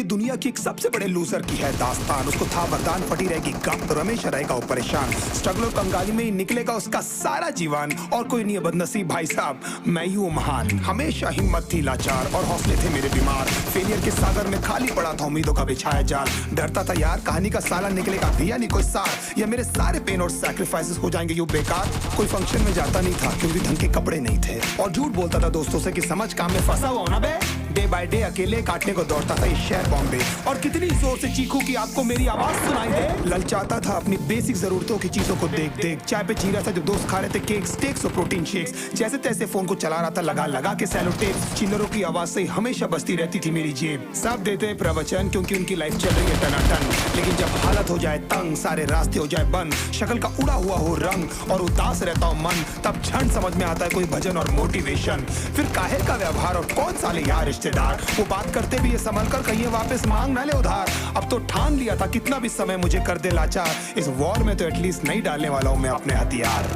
दुनिया की एक सबसे बड़े लूजर की है दास्तान। उसको था वरदान, फटी रहेगी गप, रमेश रहेगा वो परेशान। स्ट्रगल और कंगाली में ही निकलेगा उसका सारा जीवन। और कोई नहीं है बदनसीब भाई साहब, मैं ही हूँ महान। हमेशा हिम्मत थी लाचार और हौसले थे मेरे बीमार। फेलियर के सागर में खाली पड़ा था उम्मीदों का बिछाया जाल। डरता था यार कहानी का साला निकलेगा भी या नहीं कोई सार, या मेरे सारे पेन और सैक्रिफाइसेस हो जाएंगे यूं बेकार। कोई फंक्शन में जाता नहीं था क्योंकि ढंग के कपड़े नहीं थे, और झूठ बोलता था दोस्तों से कि समझ काम में फंसा हुआ ना बे। डे बाय डे अकेले काटने को दौड़ता था ये शहर बॉम्बे। और कितनी जोर से चीखूं कि आपको मेरी आवाज सुनाई दे। ललचाता था अपनी बेसिक जरूरतों की चीजों को देख देख। चाय पे जी रहा था जो दोस्त खा रहे थे केक, स्टेक्स और प्रोटीन शेक्स। जैसे तैसे फोन को चला रहा था लगा लगा के सैलो टेप। चिल्लरों की आवाज से हमेशा बजती रहती थी मेरी जेब। सब देते प्रवचन क्योंकि उनकी लाइफ चल रही है टनाटन, लेकिन जब हालत हो जाए तंग, सारे रास्ते हो जाए बंद, शक्ल का उड़ा हुआ हो रंग और उदास रहता हो मन, तब क्षण समझ में आता है कोई भजन और मोटिवेशन। फिर काहे का व्यवहार और कौन साले यार रिश्तेदार, वो बात करते भी ये संभल कर कहीं वापस मांग ना ले उधार। अब तो ठान लिया था कितना भी समय मुझे कर दे लाचार, इस वॉर में तो एटलीस्ट नहीं डालने वाला हूँ मैं अपने हथियार।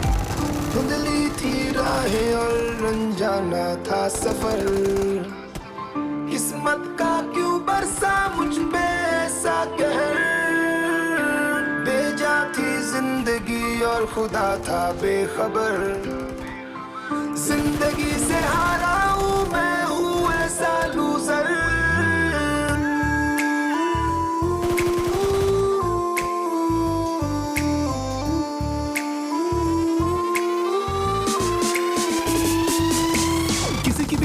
धुंधली थी राहें और अनजाना था सफर, किस्मत का क्यों बरसा मुझ पे ऐसा कहर। बेजा थी जिंदगी और खुदा था बेखबर, जिंदगी से हारा हूँ मैं हूँ ऐसा लूजर।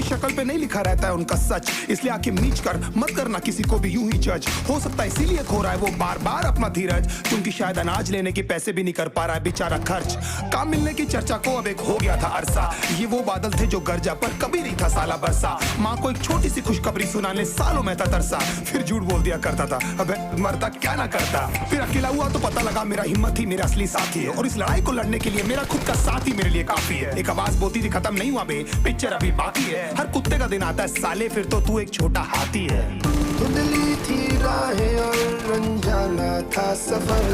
शक्ल पे नहीं लिखा रहता है उनका सच, इसलिए आके मीच कर मत करना किसी को भी यूं ही जज। हो सकता है इसीलिए खो रहा है वो बार बार अपना धीरज, क्योंकि शायद अनाज लेने के पैसे भी नहीं कर पा रहा है बेचारा खर्च। काम मिलने की चर्चा को अब एक हो गया था अरसा, ये वो बादल थे जो गरजा पर कभी नहीं था साला बरसा। माँ को एक छोटी सी खुशखबरी सुनाने सालों में था तरसा, फिर झूठ बोल दिया करता था अबे मरता क्या ना करता। फिर अकेला हुआ तो पता लगा मेरा हिम्मत ही मेरा असली साथी है, और इस लड़ाई को लड़ने के लिए मेरा खुद का साथ ही मेरे लिए काफी है। एक आवाज बोलती थी खत्म नहीं हुआ बे, पिक्चर अभी बाकी है। हर कुत्ते का दिन आता है साले, फिर तो तू एक छोटा हाथी है। धुंधली थी राहें और अनजाना था सफर,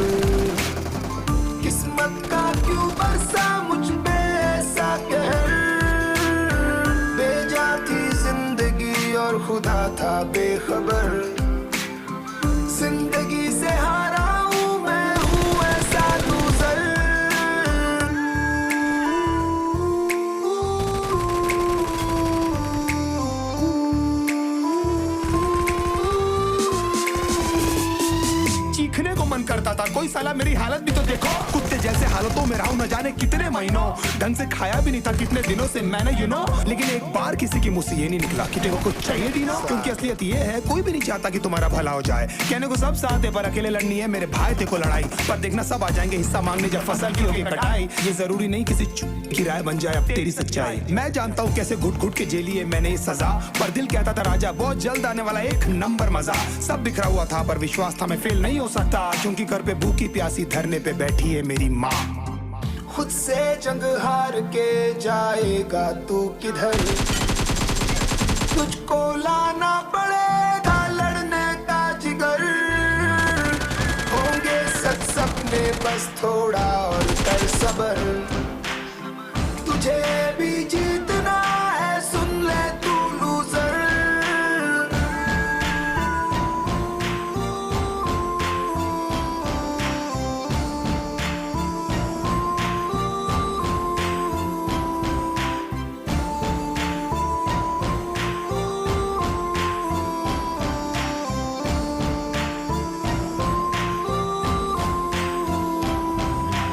किस्मत का क्यों बरसा मुझ पे ऐसा कहर। बेजा थी जिंदगी और खुदा था बेखबर, जिंदगी से हारा हूँ मैं हूँ ऐसा लूजर। चीखने को मन करता था, कोई साला मेरी हालत भी तो देखो। कुत्ते जैसे हालतों में रहा हूं न जाने कितने महीनों, ढंग से खाया भी नहीं था कितने दिनों से मैंने लेकिन एक बार किसी की मुंह से ये नहीं निकला कि तेरे को कुछ चाहिए दीनो। क्योंकि असलियत ये है कोई भी नहीं चाहता कि तुम्हारा भला हो जाए। कहने को सब साथ है पर अकेले लड़नी है मेरे भाई, देखो लड़ाई पर देखना सब आ जाएंगे हिस्सा मांगने जब फसल की होगी कटाई। ये जरूरी नहीं किसी की राय बन जाए अब तेरी सच्चाई। मैं जानता हूँ कैसे घुट घुट के झेली है मैंने ये सजा, पर दिल कहता था राजा बहुत जल्द आने वाला एक नंबर मजा। सब बिखरा हुआ था पर विश्वास था मैं फेल नहीं हो सकता, क्योंकि घर पे भूखी प्यासी धरने पे बैठी है मेरी माँ। खुद से जंग हार के जाएगा तू किधर, तुझको लाना पड़ेगा लड़ने का जिगर। होंगे सच सपने बस थोड़ा और कर सबर, तुझे भी जी